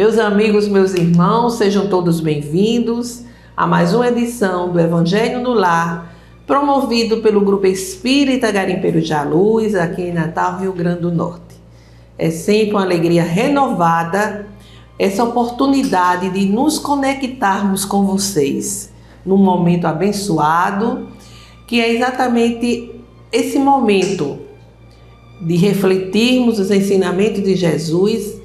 Meus amigos, meus irmãos, sejam todos bem-vindos a mais uma edição do Evangelho no Lar, promovido pelo Grupo Espírita Garimpeiro de Luz, aqui em Natal, Rio Grande do Norte. É sempre uma alegria renovada essa oportunidade de nos conectarmos com vocês num momento abençoado, que é exatamente esse momento de refletirmos os ensinamentos de Jesus,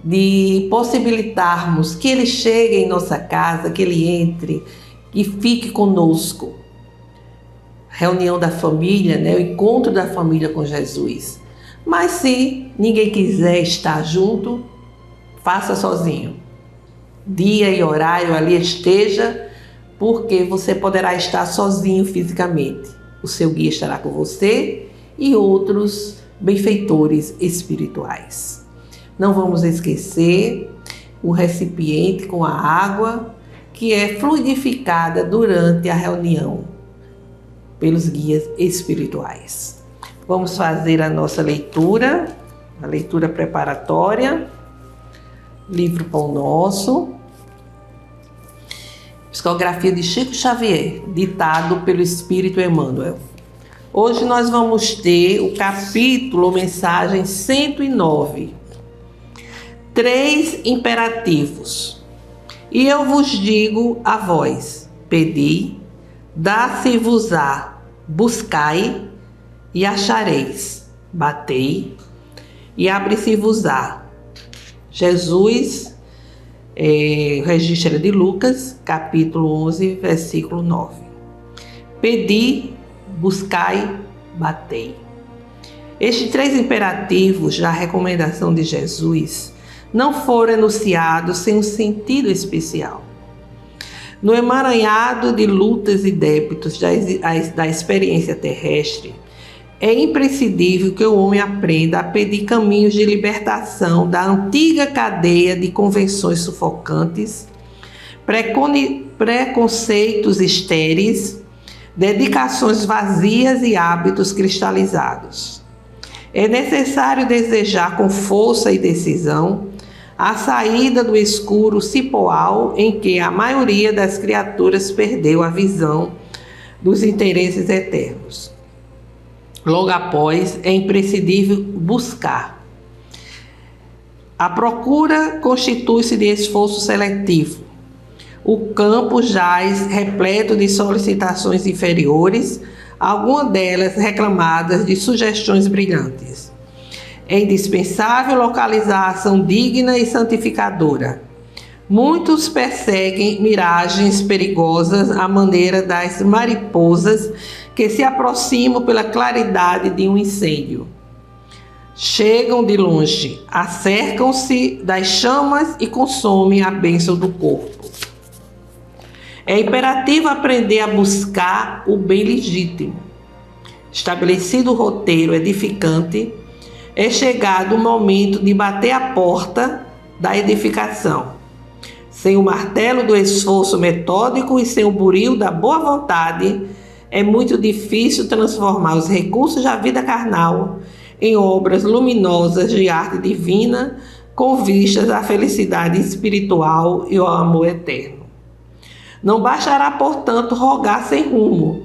de possibilitarmos que Ele chegue em nossa casa, que Ele entre e fique conosco. Reunião da família, o encontro da família com Jesus. Mas se ninguém quiser estar junto, faça sozinho. Dia e horário ali esteja, porque você poderá estar sozinho fisicamente. O seu guia estará com você e outros benfeitores espirituais. Não vamos esquecer o recipiente com a água que é fluidificada durante a reunião pelos guias espirituais. Vamos fazer a nossa leitura, a leitura preparatória, livro Pão Nosso, psicografia de Chico Xavier, ditado pelo Espírito Emmanuel. Hoje nós vamos ter o capítulo, mensagem 109. 3 imperativos. E eu vos digo a vós: pedi, dá-se-vos-á, buscai e achareis, batei e abre-se-vos-á. Jesus, registro de Lucas, capítulo 11, versículo 9. Pedi, buscai, batei. Estes 3 imperativos da recomendação de Jesus não foram enunciados sem um sentido especial. No emaranhado de lutas e débitos da experiência terrestre, é imprescindível que o homem aprenda a pedir caminhos de libertação da antiga cadeia de convenções sufocantes, preconceitos estéreis, dedicações vazias e hábitos cristalizados. É necessário desejar com força e decisão a saída do escuro cipoal em que a maioria das criaturas perdeu a visão dos interesses eternos. Logo após, é imprescindível buscar. A procura constitui-se de esforço seletivo. O campo jaz repleto de solicitações inferiores, algumas delas reclamadas de sugestões brilhantes. É indispensável localizar a ação digna e santificadora. Muitos perseguem miragens perigosas à maneira das mariposas que se aproximam pela claridade de um incêndio. Chegam de longe, acercam-se das chamas e consomem a bênção do corpo. É imperativo aprender a buscar o bem legítimo. Estabelecido o roteiro edificante, é chegado o momento de bater a porta da edificação. Sem o martelo do esforço metódico e sem o buril da boa vontade, é muito difícil transformar os recursos da vida carnal em obras luminosas de arte divina, com vistas à felicidade espiritual e ao amor eterno. Não bastará, portanto, rogar sem rumo,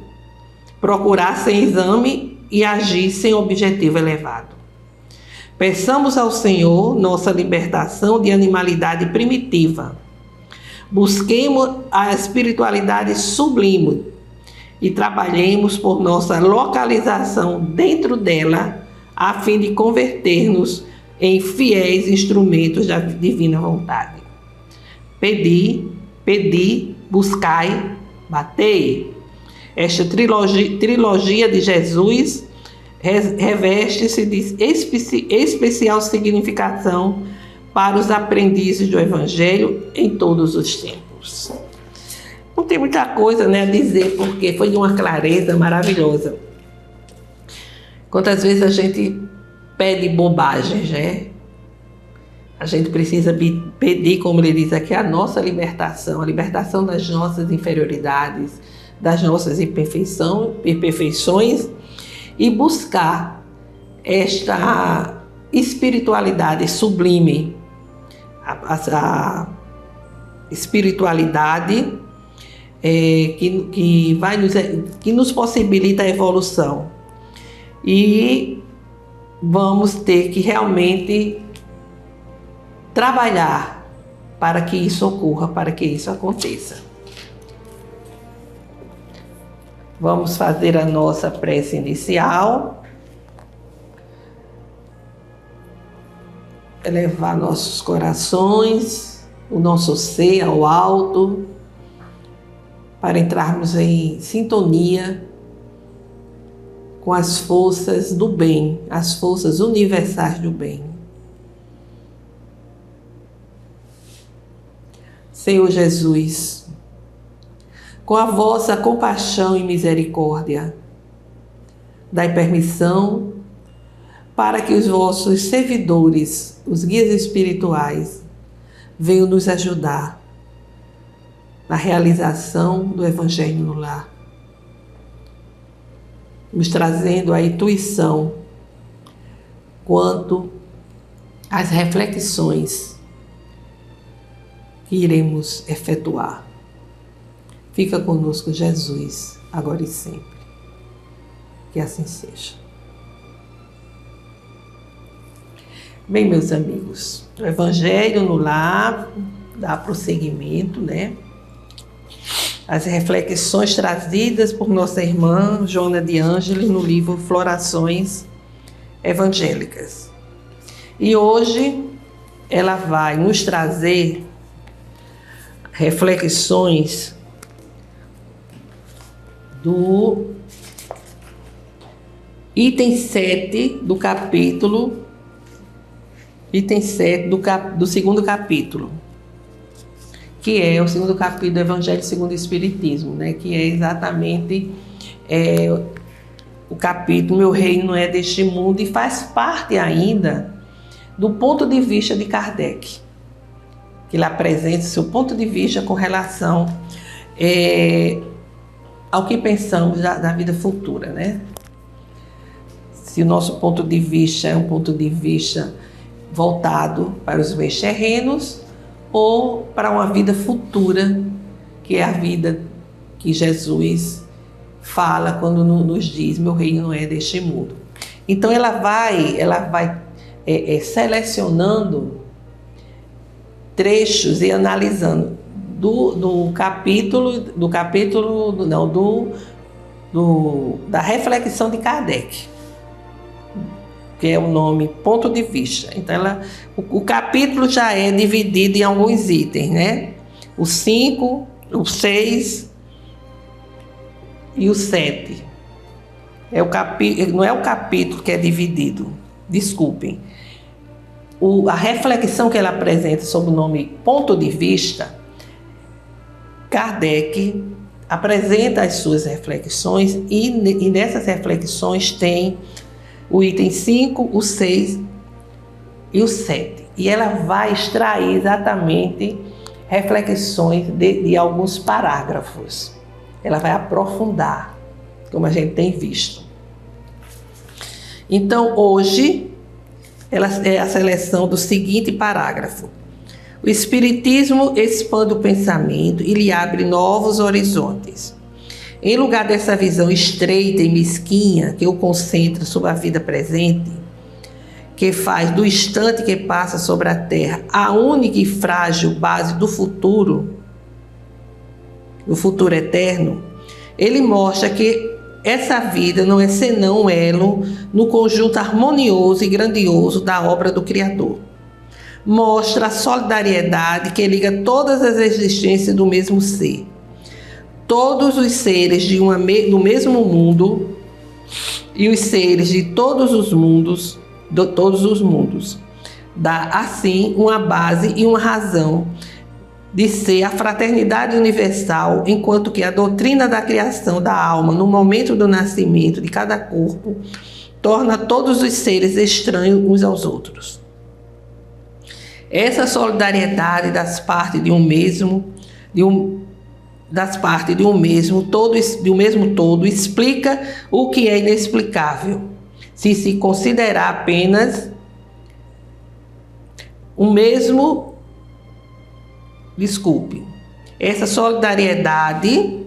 procurar sem exame e agir sem objetivo elevado. Peçamos ao Senhor nossa libertação de animalidade primitiva. Busquemos a espiritualidade sublime e trabalhemos por nossa localização dentro dela, a fim de converter-nos em fiéis instrumentos da divina vontade. Pedi, buscai, batei. Esta trilogia de Jesus reveste-se de especial significação para os aprendizes do Evangelho em todos os tempos. Não tem muita coisa a dizer, porque foi de uma clareza maravilhosa. Quantas vezes a gente pede bobagens, A gente precisa pedir, como ele diz aqui, a nossa libertação, a libertação das nossas inferioridades, das nossas imperfeições, e buscar esta espiritualidade sublime, a espiritualidade que nos possibilita a evolução. E vamos ter que realmente trabalhar para que isso ocorra, para que isso aconteça. Vamos fazer a nossa prece inicial. Elevar nossos corações, o nosso ser ao alto, para entrarmos em sintonia com as forças do bem, as forças universais do bem. Senhor Jesus, com a vossa compaixão e misericórdia, dai permissão para que os vossos servidores, os guias espirituais, venham nos ajudar na realização do Evangelho no lar, nos trazendo a intuição quanto às reflexões que iremos efetuar. Fica conosco, Jesus, agora e sempre. Que assim seja. Bem, meus amigos, o Evangelho no lar dá prosseguimento, né? As reflexões trazidas por nossa irmã Joana de Ângeles no livro Florações Evangélicas. E hoje ela vai nos trazer reflexões do item 7 do capítulo, item 7 do segundo capítulo, que é o segundo capítulo do Evangelho segundo o Espiritismo, né? Que é exatamente o capítulo Meu Reino não é deste mundo, e faz parte ainda do ponto de vista de Kardec, que ele apresenta seu ponto de vista com relação ao que pensamos da vida futura, né? Se o nosso ponto de vista é um ponto de vista voltado para os bens terrenos ou para uma vida futura, que é a vida que Jesus fala quando nos diz: meu reino não é deste mundo. Então ela vai selecionando trechos e analisando da reflexão de Kardec, que é o nome ponto de vista. Então o capítulo já é dividido em alguns itens, né? O 5, o 6 e o 7. Não é o capítulo que é dividido, desculpem. A reflexão que ela apresenta sob o nome ponto de vista, Kardec apresenta as suas reflexões e nessas reflexões tem o item 5, o 6 e o 7. E ela vai extrair exatamente reflexões de alguns parágrafos. Ela vai aprofundar, como a gente tem visto. Então, hoje, ela é a seleção do seguinte parágrafo: o Espiritismo expande o pensamento e lhe abre novos horizontes. Em lugar dessa visão estreita e mesquinha que o concentra sobre a vida presente, que faz do instante que passa sobre a Terra a única e frágil base do futuro eterno, ele mostra que essa vida não é senão um elo no conjunto harmonioso e grandioso da obra do Criador. Mostra a solidariedade que liga todas as existências do mesmo ser. Todos os seres do mesmo mundo e os seres de todos os mundos, dá assim uma base e uma razão de ser a fraternidade universal, enquanto que a doutrina da criação da alma no momento do nascimento de cada corpo torna todos os seres estranhos uns aos outros. Essa solidariedade das partes de um mesmo todo explica o que é inexplicável, se considerar apenas o mesmo essa solidariedade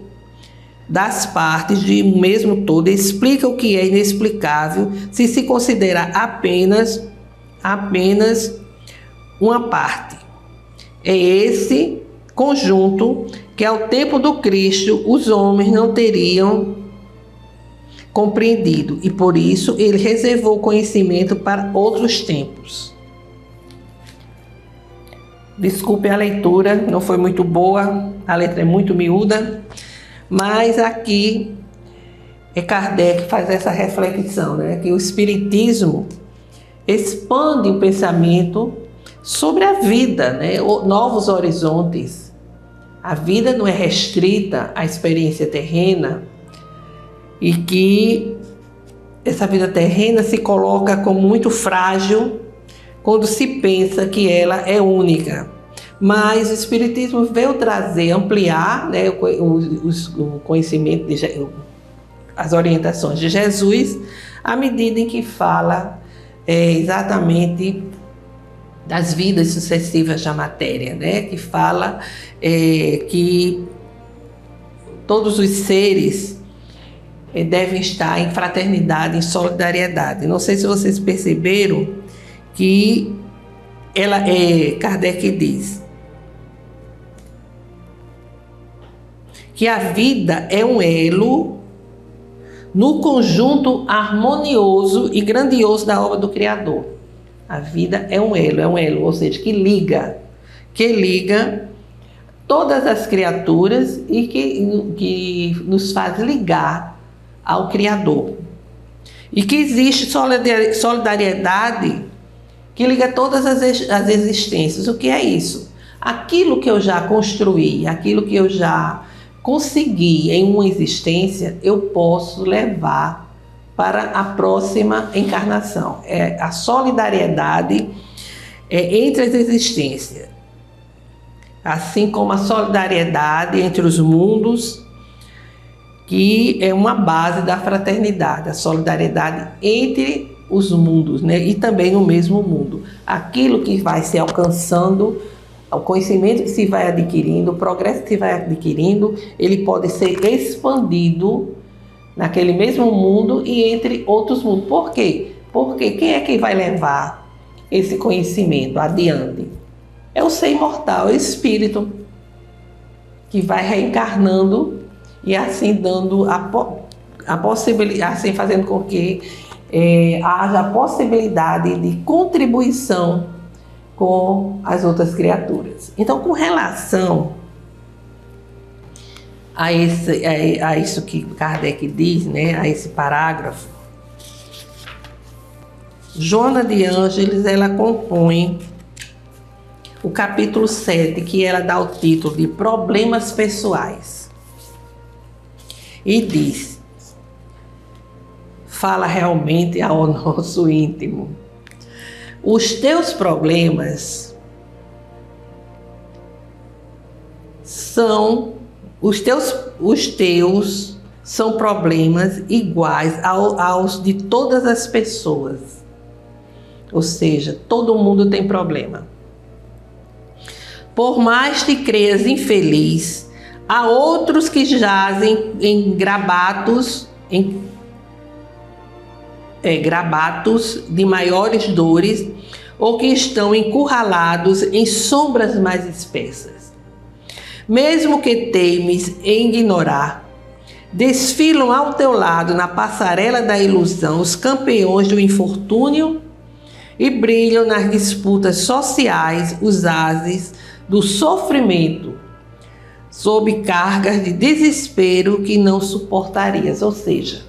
das partes de um mesmo todo explica o que é inexplicável se se considera apenas uma parte. É esse conjunto que ao tempo do Cristo os homens não teriam compreendido e por isso ele reservou conhecimento para outros tempos. Desculpe a leitura, não foi muito boa, a letra é muito miúda, mas aqui Kardec faz essa reflexão, né? Que o Espiritismo expande o pensamento sobre a vida, né? Novos horizontes. A vida não é restrita à experiência terrena e que essa vida terrena se coloca como muito frágil quando se pensa que ela é única. Mas o Espiritismo veio trazer, ampliar, né, o conhecimento, as orientações de Jesus, à medida em que fala exatamente das vidas sucessivas da matéria, né, que fala que todos os seres devem estar em fraternidade, em solidariedade. Não sei se vocês perceberam que Kardec diz que a vida é um elo no conjunto harmonioso e grandioso da obra do Criador. A vida é um elo, ou seja, que liga todas as criaturas e que nos faz ligar ao Criador. E que existe solidariedade que liga todas as existências. O que é isso? Aquilo que eu já construí, aquilo que eu já consegui em uma existência, eu posso levar para a próxima encarnação. É a solidariedade entre as existências. Assim como a solidariedade entre os mundos, que é uma base da fraternidade, a solidariedade entre os mundos, né? E também no mesmo mundo. Aquilo que vai se alcançando, o conhecimento que se vai adquirindo, o progresso que se vai adquirindo, ele pode ser expandido naquele mesmo mundo e entre outros mundos. Por quê? Porque quem é que vai levar esse conhecimento adiante? É o ser imortal, é o espírito, que vai reencarnando e assim dando a possibilidade, assim fazendo com que haja a possibilidade de contribuição com as outras criaturas. Então, com relação a isso que Kardec diz, né, a esse parágrafo, Joana de Ângeles, ela compõe o capítulo 7, que ela dá o título de Problemas Pessoais. E diz, fala realmente ao nosso íntimo. Os teus problemas são são problemas iguais aos de todas as pessoas. Ou seja, todo mundo tem problema. Por mais que creias infeliz, há outros que jazem em grabatos de maiores dores ou que estão encurralados em sombras mais espessas. Mesmo que teimes em ignorar, desfilam ao teu lado na passarela da ilusão os campeões do infortúnio e brilham nas disputas sociais os ases do sofrimento, sob cargas de desespero que não suportarias. Ou seja,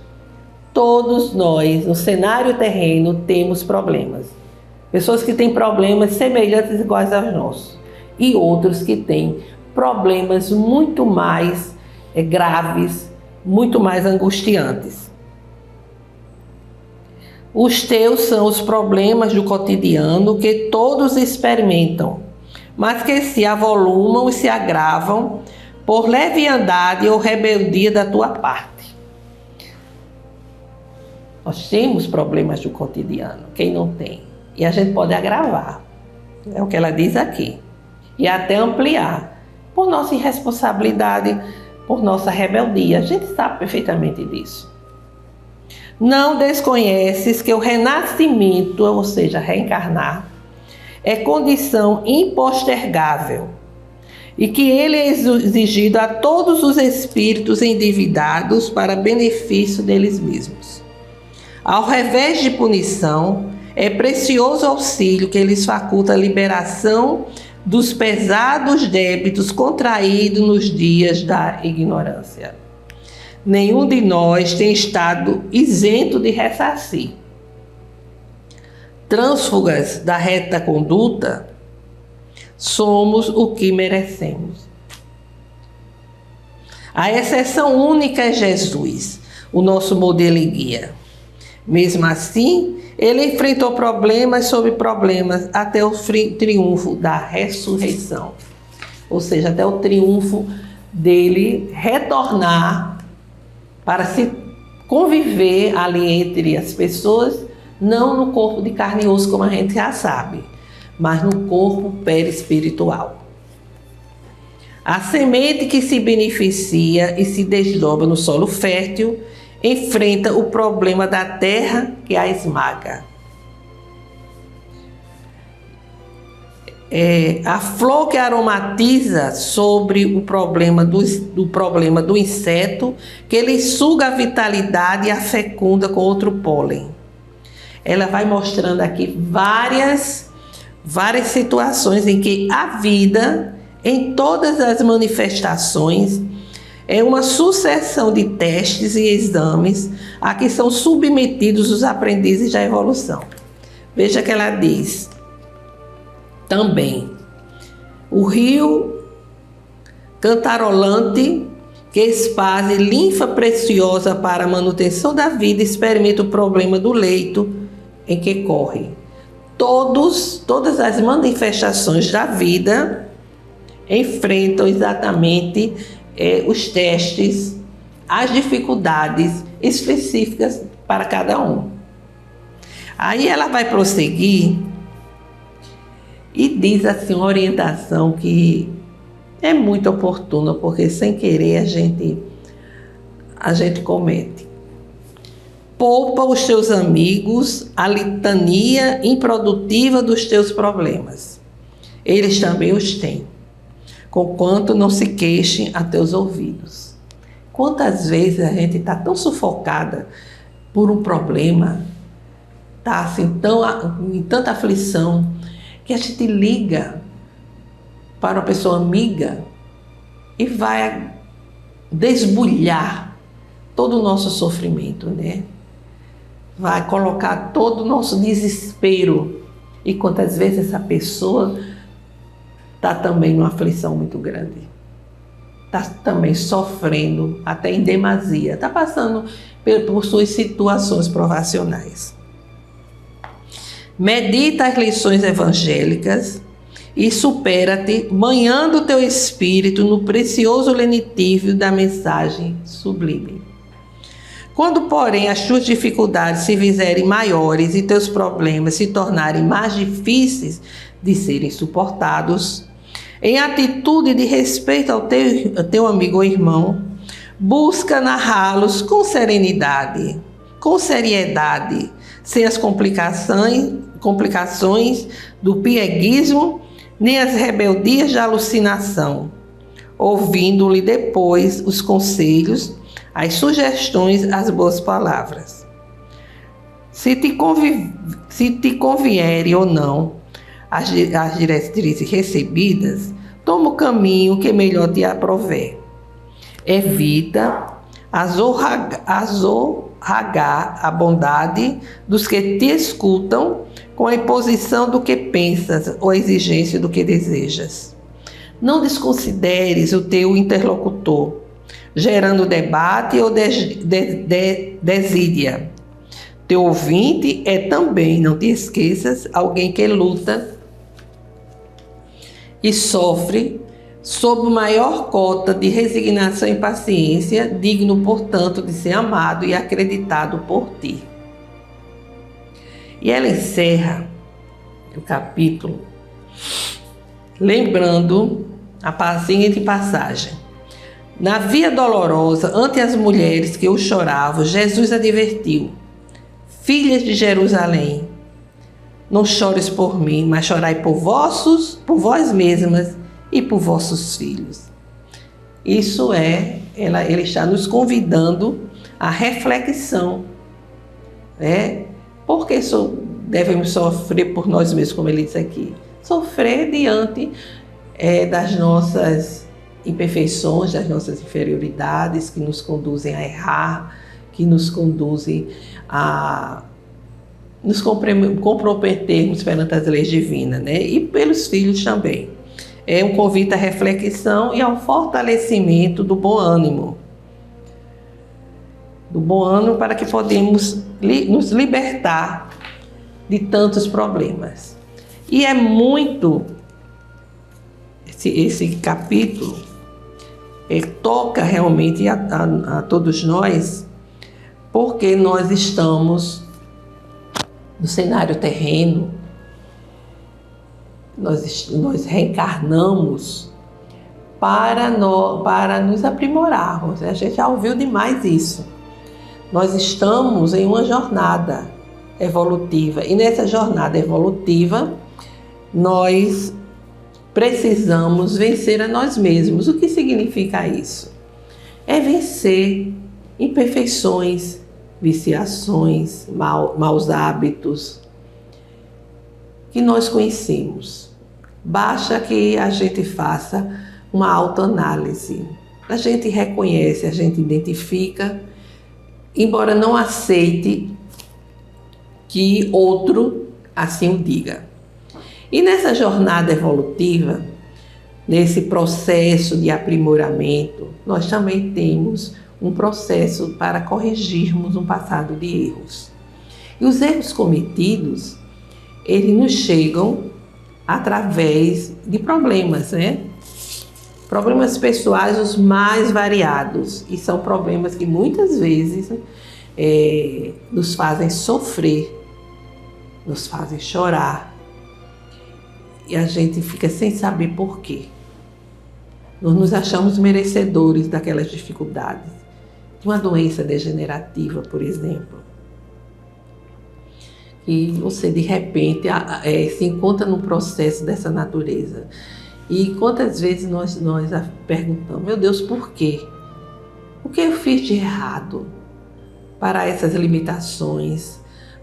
todos nós, no cenário terreno, temos problemas. Pessoas que têm problemas semelhantes iguais aos nossos. E outros que têm problemas muito mais graves, muito mais angustiantes. Os teus são os problemas do cotidiano que todos experimentam, mas que se avolumam e se agravam por leviandade ou rebeldia da tua parte. Nós temos problemas do cotidiano, quem não tem? E a gente pode agravar. É o que ela diz aqui. e até ampliar, por nossa irresponsabilidade, por nossa rebeldia. A gente sabe perfeitamente disso. Não desconheces que o renascimento, ou seja, reencarnar, é condição impostergável e que ele é exigido a todos os espíritos endividados para benefício deles mesmos. Ao revés de punição, é precioso auxílio que lhes faculta a liberação dos pesados débitos contraídos nos dias da ignorância. Nenhum de nós tem estado isento de ressarcir. Trânsfugas da reta conduta, somos o que merecemos. A exceção única é Jesus, o nosso modelo e guia. Mesmo assim, ele enfrentou problemas sobre problemas até o triunfo da ressurreição. Ou seja, até o triunfo dele retornar para se conviver ali entre as pessoas, não no corpo de carne e osso, como a gente já sabe, mas no corpo perispiritual. A semente que se beneficia e se desdobra no solo fértil enfrenta o problema da terra que a esmaga. A flor que aromatiza sobre o problema do inseto, que ele suga a vitalidade e a fecunda com outro pólen. Ela vai mostrando aqui várias situações em que a vida, em todas as manifestações, é uma sucessão de testes e exames a que são submetidos os aprendizes da evolução. Veja que ela diz também: o rio cantarolante que esparze linfa preciosa para a manutenção da vida experimenta o problema do leito em que corre. Todas as manifestações da vida enfrentam exatamente os testes, as dificuldades específicas para cada um. Aí ela vai prosseguir e diz assim uma orientação que é muito oportuna, porque sem querer a gente comete. Poupa os teus amigos a litania improdutiva dos teus problemas. Eles também os têm, conquanto não se queixem a teus ouvidos. Quantas vezes a gente está tão sufocada por um problema, está assim, em tanta aflição, que a gente liga para uma pessoa amiga e vai desbulhar todo o nosso sofrimento, né? Vai colocar todo o nosso desespero. E quantas vezes essa pessoa está também numa aflição muito grande, está também sofrendo até em demasia, está passando por suas situações provacionais. Medita as lições evangélicas e supera-te, banhando o teu espírito no precioso lenitivo da mensagem sublime. Quando, porém, as tuas dificuldades se fizerem maiores e teus problemas se tornarem mais difíceis de serem suportados, em atitude de respeito ao teu amigo ou irmão, busca narrá-los com serenidade, com seriedade, sem as complicações do pieguismo, nem as rebeldias da alucinação, ouvindo-lhe depois os conselhos, as sugestões, as boas palavras. Se te convierem ou não as diretrizes recebidas, toma o caminho que melhor te aprover. Evita azorragar a bondade dos que te escutam com a imposição do que pensas ou a exigência do que desejas. Não desconsideres o teu interlocutor, gerando debate ou desídia. Teu ouvinte é também, não te esqueças, alguém que luta e sofre sob maior cota de resignação e paciência, digno, portanto, de ser amado e acreditado por ti. E ela encerra o capítulo lembrando a seguinte passagem. Na via dolorosa, ante as mulheres que o choravam, Jesus advertiu: filhas de Jerusalém, não chores por mim, mas chorai por vós mesmas e por vossos filhos. Isso ele está nos convidando à reflexão, né? Por que devemos sofrer por nós mesmos, como ele diz aqui? Sofrer diante das nossas imperfeições, das nossas inferioridades que nos conduzem a errar, que nos conduzem a nos comprometermos perante as leis divinas, né? E pelos filhos também. É um convite à reflexão e ao fortalecimento do bom ânimo. Do bom ânimo para que podemos nos libertar de tantos problemas. E é muito... Esse capítulo toca realmente a todos nós, porque nós estamos no cenário terreno, nós reencarnamos para nos aprimorarmos. A gente já ouviu demais isso. Nós estamos em uma jornada evolutiva, e nessa jornada evolutiva nós precisamos vencer a nós mesmos. O que significa isso? É vencer imperfeições, viciações, maus hábitos que nós conhecemos. Basta que a gente faça uma autoanálise. A gente reconhece, a gente identifica, embora não aceite que outro assim o diga. E nessa jornada evolutiva, nesse processo de aprimoramento, nós também temos um processo para corrigirmos um passado de erros. E os erros cometidos, eles nos chegam através de problemas, né? Problemas pessoais os mais variados. E são problemas que muitas vezes nos fazem sofrer, nos fazem chorar. E a gente fica sem saber por quê. Nós nos achamos merecedores daquelas dificuldades. De uma doença degenerativa, por exemplo. E você, de repente, se encontra num processo dessa natureza. E quantas vezes nós perguntamos: meu Deus, por quê? O que eu fiz de errado para essas limitações,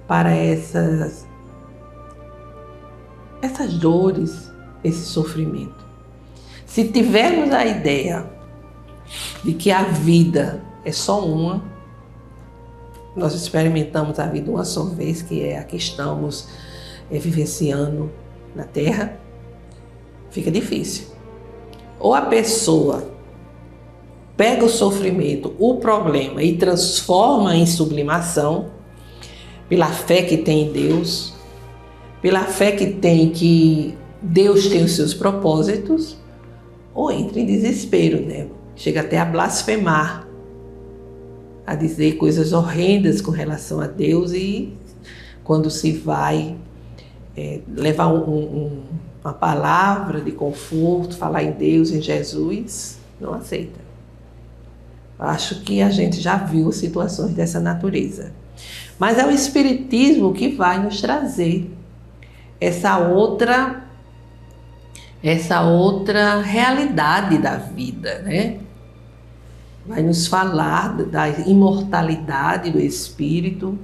para essas dores, esse sofrimento? Se tivermos a ideia de que a vida é só uma, nós experimentamos a vida uma só vez, que é a que estamos vivenciando na Terra, fica difícil. Ou a pessoa pega o sofrimento, o problema, e transforma em sublimação, pela fé que tem em Deus, pela fé que tem que Deus tem os seus propósitos, ou entra em desespero, né? Chega até a blasfemar, a dizer coisas horrendas com relação a Deus, e quando se vai levar uma palavra de conforto, falar em Deus, em Jesus, não aceita. Acho que a gente já viu situações dessa natureza. Mas é o Espiritismo que vai nos trazer essa outra realidade da vida, né? Vai nos falar da imortalidade do Espírito,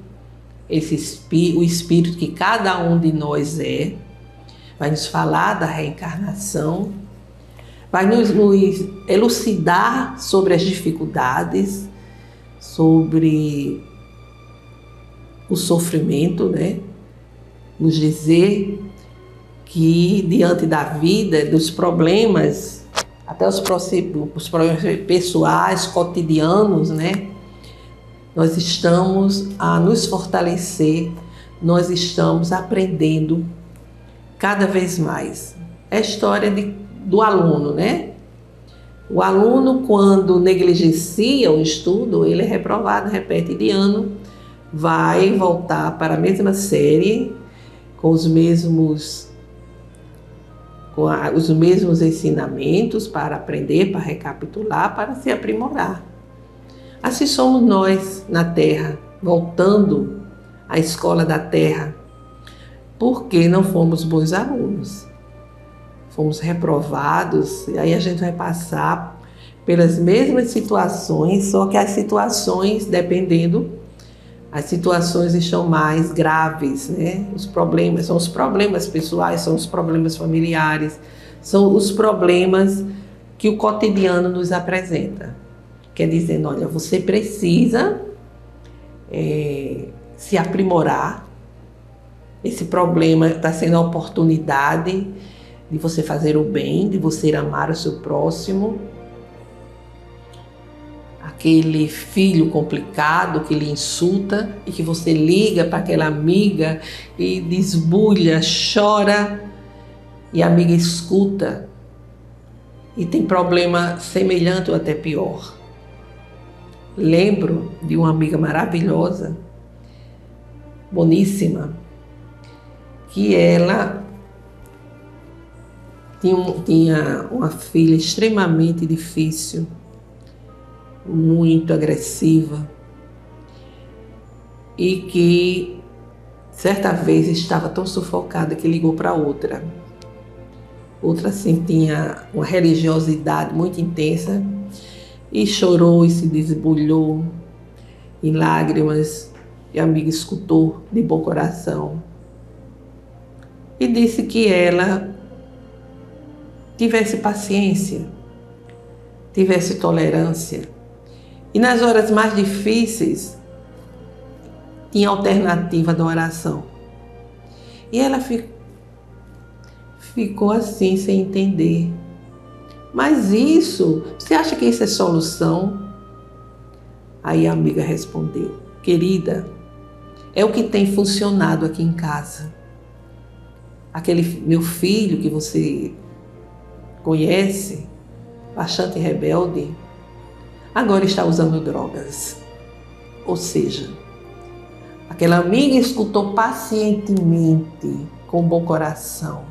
o Espírito que cada um de nós é. Vai nos falar da reencarnação, vai nos elucidar sobre as dificuldades, sobre o sofrimento, né? Nos dizer que diante da vida, dos problemas, até os problemas pessoais, cotidianos, né? Nós estamos a nos fortalecer, nós estamos aprendendo cada vez mais. É a história do aluno, né? O aluno, quando negligencia o estudo, ele é reprovado, repete de ano, vai voltar para a mesma série, com os mesmos com os mesmos ensinamentos para aprender, para recapitular, para se aprimorar. Assim somos nós na Terra, voltando à escola da Terra, porque não fomos bons alunos. Fomos reprovados, e aí a gente vai passar pelas mesmas situações, só que as situações, dependendo, as situações estão mais graves, né? Os problemas são os problemas pessoais, são os problemas familiares, são os problemas que o cotidiano nos apresenta. Quer dizer, olha, você precisa se aprimorar. Esse problema está sendo a oportunidade de você fazer o bem, de você amar o seu próximo. Aquele filho complicado que lhe insulta e que você liga para aquela amiga e desbulha, chora e a amiga escuta e tem problema semelhante ou até pior. Lembro de uma amiga maravilhosa, boníssima, que ela tinha uma filha extremamente difícil, muito agressiva, e que certa vez estava tão sufocada que ligou para outra. Outra assim tinha uma religiosidade muito intensa e chorou e se desbulhou em lágrimas, e a amiga escutou de bom coração e disse que ela tivesse paciência, tivesse tolerância. E nas horas mais difíceis, tinha alternativa da oração. E ela ficou assim, sem entender. Mas isso, você acha que isso é solução? Aí a amiga respondeu: querida, é o que tem funcionado aqui em casa. Aquele meu filho que você conhece, bastante rebelde, agora está usando drogas. Ou seja, aquela amiga escutou pacientemente, com bom coração.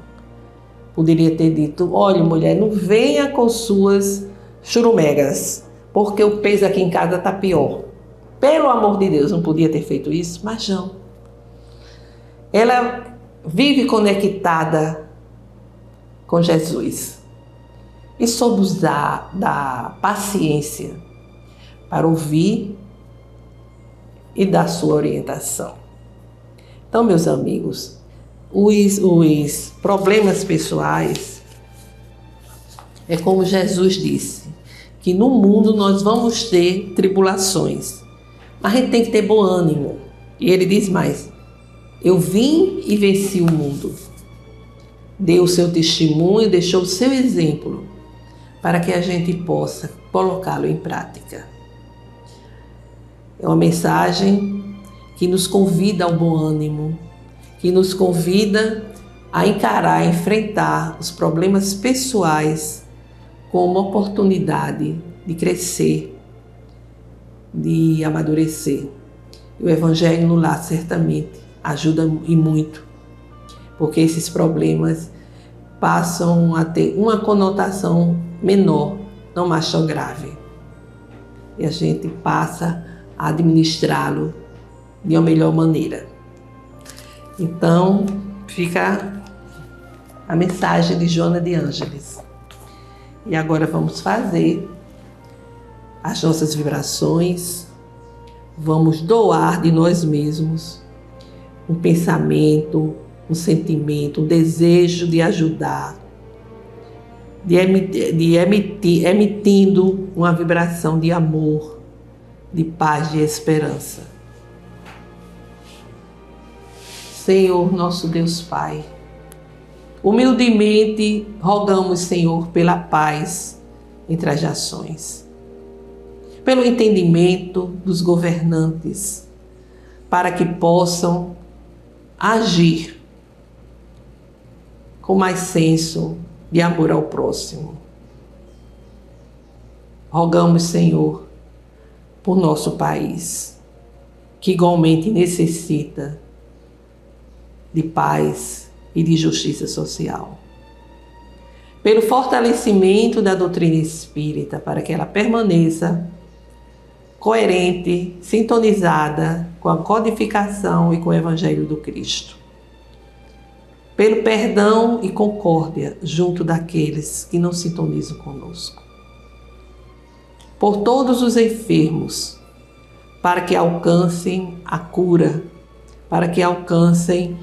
Poderia ter dito: olha, mulher, não venha com suas churumegas, porque o peso aqui em casa está pior. Pelo amor de Deus, não podia ter feito isso, mas não. Ela vive conectada com Jesus e soube usar da paciência para ouvir e dar sua orientação. Então, meus amigos, os problemas pessoais, é como Jesus disse, que no mundo nós vamos ter tribulações, mas a gente tem que ter bom ânimo. E ele diz mais: eu vim e venci o mundo. Deu o seu testemunho, deixou o seu exemplo, para que a gente possa colocá-lo em prática. É uma mensagem que nos convida ao bom ânimo, que nos convida a encarar, a enfrentar os problemas pessoais como uma oportunidade de crescer, de amadurecer. E o Evangelho no lar certamente ajuda e muito, porque esses problemas passam a ter uma conotação menor, não mais tão grave. E a gente passa a administrá-lo de uma melhor maneira. Então, fica a mensagem de Joana de Ângeles. E agora vamos fazer as nossas vibrações, vamos doar de nós mesmos um pensamento, um sentimento, um desejo de ajudar, emitindo uma vibração de amor, de paz, de esperança. Senhor, nosso Deus Pai, humildemente rogamos, Senhor, pela paz entre as nações, pelo entendimento dos governantes, para que possam agir com mais senso de amor ao próximo. Rogamos, Senhor, por nosso país, que igualmente necessita de paz e de justiça social. pelo fortalecimento da doutrina espírita, para que ela permaneça coerente, sintonizada com a codificação e com o Evangelho do Cristo. Pelo perdão e concórdia junto daqueles que não sintonizam conosco. Por todos os enfermos, para que alcancem a cura, para que alcancem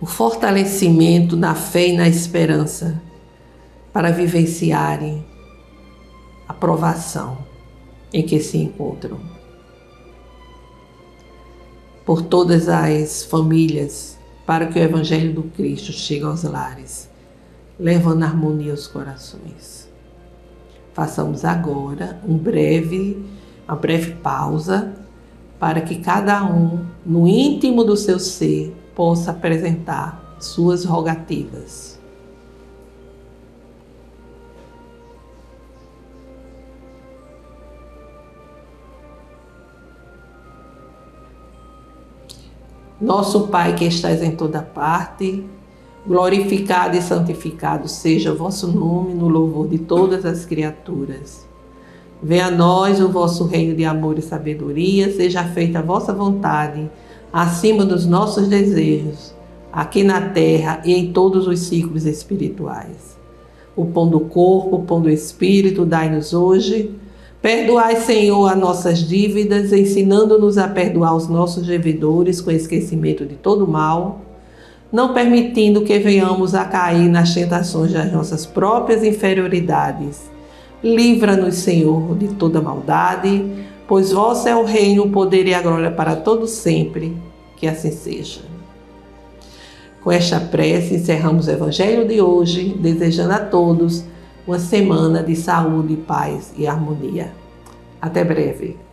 o fortalecimento na fé e na esperança, para vivenciarem a provação em que se encontram. Por todas as famílias, para que o Evangelho do Cristo chegue aos lares, levando harmonia aos corações. Façamos agora uma breve pausa, para que cada um, no íntimo do seu ser, possa apresentar suas rogativas. Nosso Pai que estás em toda parte, glorificado e santificado seja o vosso nome no louvor de todas as criaturas. Venha a nós o vosso reino de amor e sabedoria, seja feita a vossa vontade, acima dos nossos desejos, aqui na terra e em todos os ciclos espirituais. O pão do corpo, o pão do espírito, dai-nos hoje. Perdoai, Senhor, as nossas dívidas, ensinando-nos a perdoar os nossos devedores com esquecimento de todo mal, não permitindo que venhamos a cair nas tentações das nossas próprias inferioridades. Livra-nos, Senhor, de toda maldade, pois vosso é o reino, o poder e a glória para todos sempre. Que assim seja. Com esta prece, encerramos o Evangelho de hoje, desejando a todos uma semana de saúde, paz e harmonia. Até breve.